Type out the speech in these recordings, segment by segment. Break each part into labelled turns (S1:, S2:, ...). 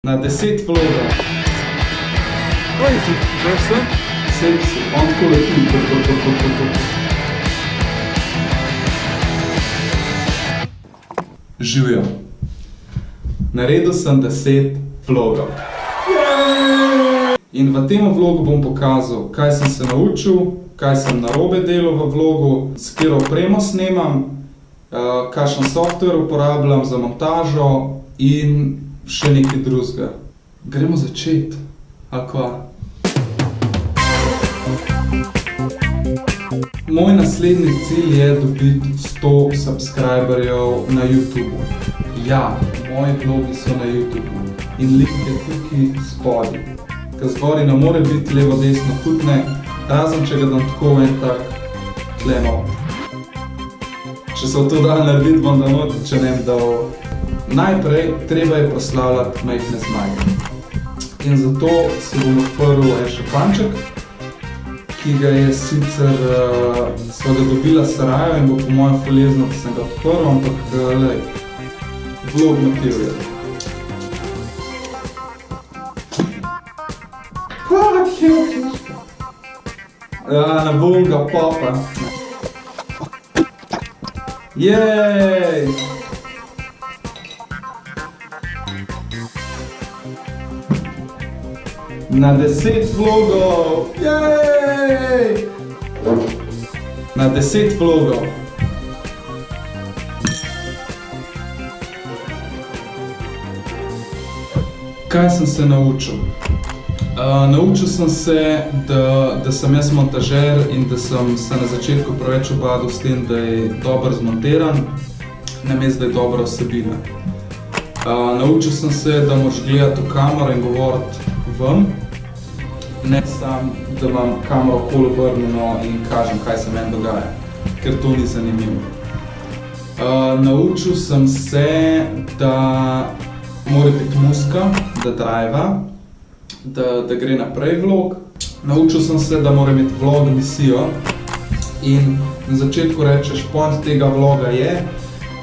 S1: Na 10 vlogov.
S2: Crazy person.
S1: Seksi, on tako leti. Živijo. Naredil sem 10 vlogov. In v tem vlogu bom pokazal, kaj sem se naučil, kaj sem narobe delal v vlogu, s katero opremo snemam, kakšen software uporabljam za montažo in še nekaj drugega. Gremo začeti. Akva. Moj naslednji cilj je dobiti 100 subscriberjev na YouTube. Ja, moji vlogi so na YouTube in link je tukaj spodaj. Ker zgori ne more biti levo, desno, tudi ne, razen če ga dam tako en tak tle not. Če se to da narediti, bom da not, če ne dal. Najprej treba je proslavljati majhne zmage. In zato se bom odprl en šampanček, ki ga je sicer, sva ga dobila s Sarajo in bo po mojem fulezno, da sem ga odprl, ampak lej, vlog motiv je. Ne bom ga popa. Jej! Na 10 vlogov! Jej! Na 10 vlogov! Kaj sem se naučil? Naučil sem se, da sem jaz montažer in da sem se na začetku preveč obadal s tem, da je dobro zmontiran, namesto da je dobra vsebina. Naučil sem se, da moraš gledati v kamero in govoriti ven, ne sam, da imam kamero okoli obrnjeno in kažem, kaj se meni dogaja, ker to ni zanimivo. Naučil sem se, da mora biti muzika, da driva, da gre naprej vlog. Naučil sem se, da mora imeti vlog misijo in na začetku rečeš, point tega vloga je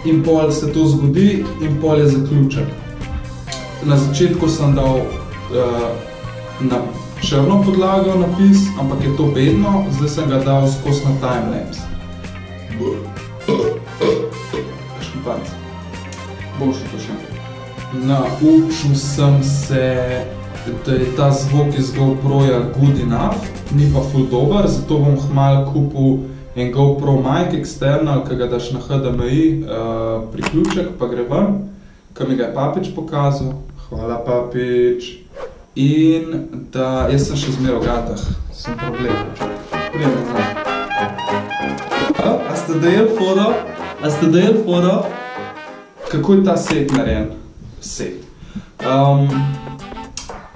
S1: in pol se to zgodi in pol je zaključek. Na začetku sem dal na črno podlago napis, ampak je to bedno, zdaj sem ga dal skozi na timelapse. Šampanc. Bom še to še enkrat. Naučil sem se, da je ta zvok iz GoPro-ja good enough, ni pa ful dober, zato bom hmalo kupil en GoPro mic external, ki ga daš na HDMI priključek, pa gre ven, ki mi ga je papič pokazal. Hvala, papič. In da jaz sem še zmeraj v gatah, sem problem. Prijem nazaj. A ste dojeli foto? Kako je ta set narejen? Set.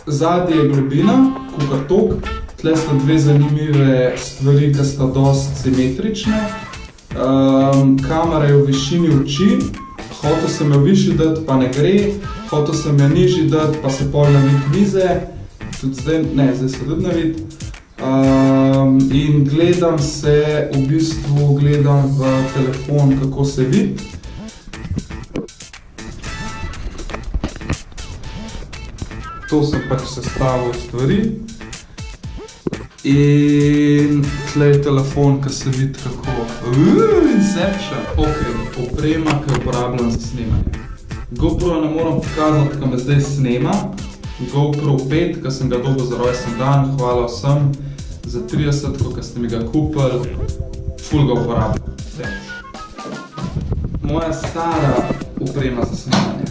S1: Zadnji je globina, kakor tok. Tle sta dve zanimive stvari, ki sta dosti simetrične. Kamera je v višini oči. Hotel sem jo višji dati, pa ne gre. Hotel sem jo nižji dati, pa se pol ne vidi mize. Tudi zdaj, ne, zdaj se tudi ne vidi. In gledam v telefon, kako se vidi. To sem pač sestavil stvari. In tle je telefon, ki se vidi kako... Inception! Ok, oprema, ki jo uporabljam za snemanje. GoPro ne moram pokazati, ki me zdaj snema. GoPro 5, ki sem ga dobil za rojsten dan, hvala vsem za 30, ki ste mi ga kupili. Ful ga uporabljam. Moja stara oprema za snemanje.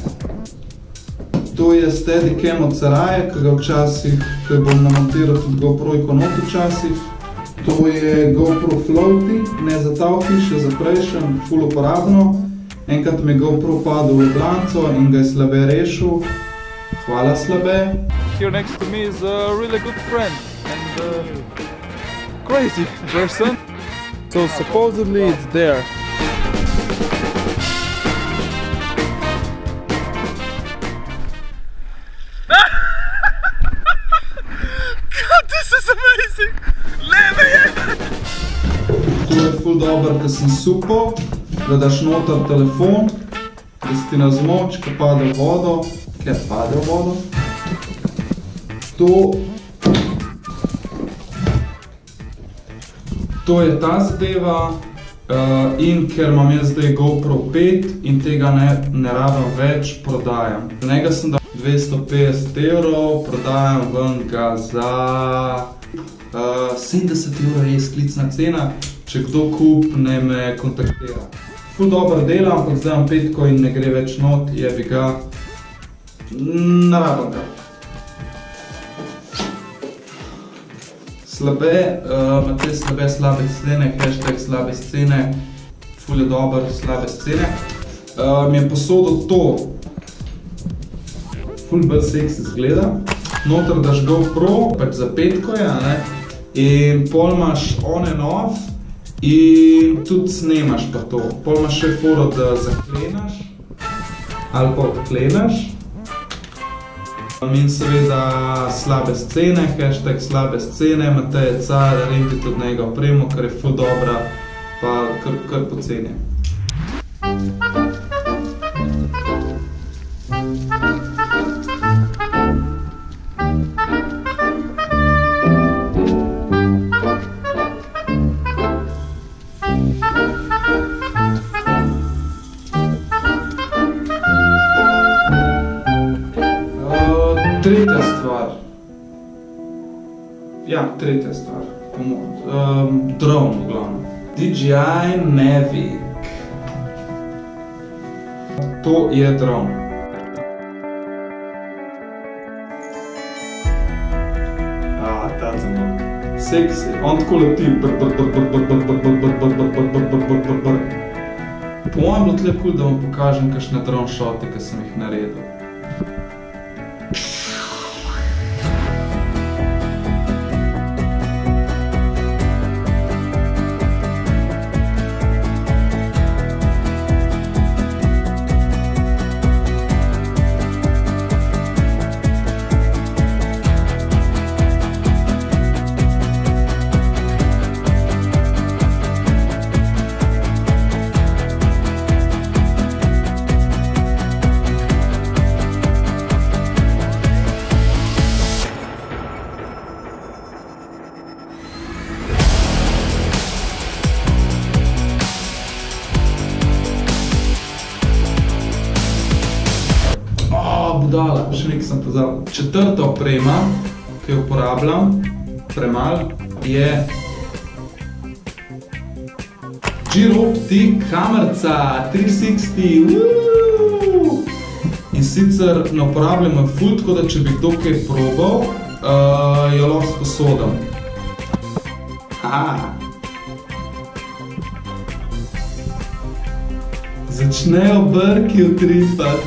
S1: To je Steadicam od Saraje, ki ga včasih, ki bom namontiral tudi GoPro-jko not včasih. To je GoPro Floaty, ne za tavki, še za prejšen, ful uporabno. Enkrat mi je GoPro padel v Ljubljanco in ga je Slabe rešil. Hvala, Slabe.
S2: Here next to me is a really good friend and crazy person. So supposedly it's there.
S1: To je ful dober, ker sem supal, da daš noter telefon, da si ti na zmoč, ko pade v vodo, ker pade v vodo. To je ta zadeva in ker imam jaz zdaj GoPro 5 in tega ne rabim več, prodajam. Za njega sem dal 250 €, prodajam ven ga za 70 € je izklicna cena, če kdo kup, ne me kontaktira. Ful dobro delam, ampak zdaj imam 5 in ne gre več not, jebi ga, ne rabim ga. Imate slabe scene, hashtag slabe scene, ful je dober, slabe scene. Mi je posodil to, ful bolj seksi izgleda. Noter daš GoPro, pač za 5 je, ne? In pol imaš on and off in tudi snemaš pa to. Pol imaš še foro, da zaklenaš ali pa odklenaš. In seveda slabe scene, hashtag slabe scene, Matej Car, rentite od njega opremo, ker je ful dobra, pa kar poceni. Tretja stvar. Ja, tretja stvar. Drone v glavnem. DJI Mavic. To je drone. Ta zamok. Seksi. On tako leti. Po mojem bilo tle cool, da vam pokažem kakšne drone shoti, ki sem jih naredil. Budala, še nekaj sem pozabil. Četrta oprema, ki jo uporabljam, premalo, je Gyrocoptic kamerica 360. In sicer ne uporabljam ful, tako da če bi kdo kaj probal, jo lahko sposodim. Začnejo brki utripati.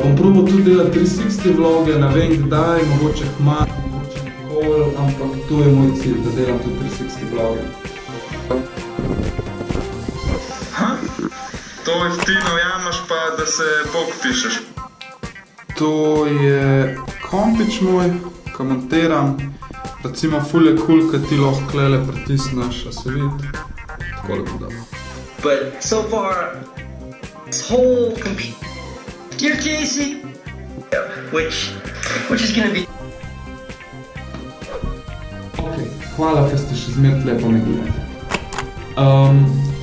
S1: Bom probal tudi delati 360 vloge, ne vem kdaj, mogoče kmalu, mogoče nikoli, ampak to je moj cilj, da delam tudi 360 vloge. To je ti navjamaš pa, da se bok pišeš. To je kompič moj, ko montiram. Recimo ful je cool, kad ti lahko klele pritisneš, a se vidi. Tako lepo dobro.
S3: But so far, this whole computer casing, which is gonna be.
S1: Ok, hvala, ker ste še zmer tle pa me gledate.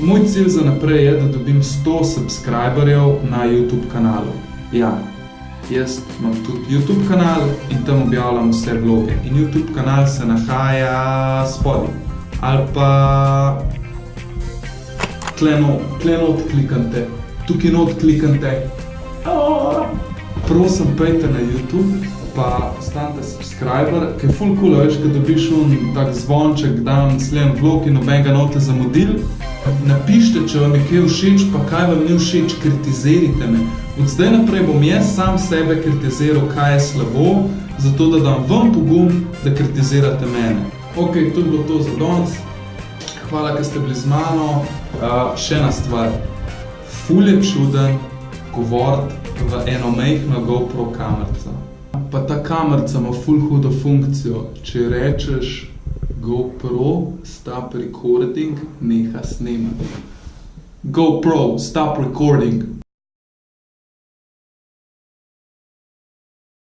S1: Moj cilj za naprej je, da dobim 100 subscriberjev na YouTube kanalu. Ja, jaz imam tudi YouTube kanal in tam objavljam vse vloge. In YouTube kanal se nahaja spodaj. Ali pa tle not klikante, tukaj not klikante. Prosim, pejte na YouTube, pa postanite subscriber, ker je ful cool, veš, kad dobiš tak zvonček, da vam naslednji vlog in nobenega note zamudil. Napišite, če vam je kaj všeč, pa kaj vam ni všeč, kritizirajte me. Od zdaj naprej bom jaz sam sebe kritiziral, kaj je slabo, zato da dam vam pogum, da kritizirate mene. Ok, to je bilo to za danes. Hvala, ker ste bili z mano. Še ena stvar. Ful je čuden govoriti v eno majhno GoPro kamerico. Pa ta kamerica ima ful hudo funkcijo. Če rečeš GoPro, stop recording, neha snemati. GoPro, stop recording.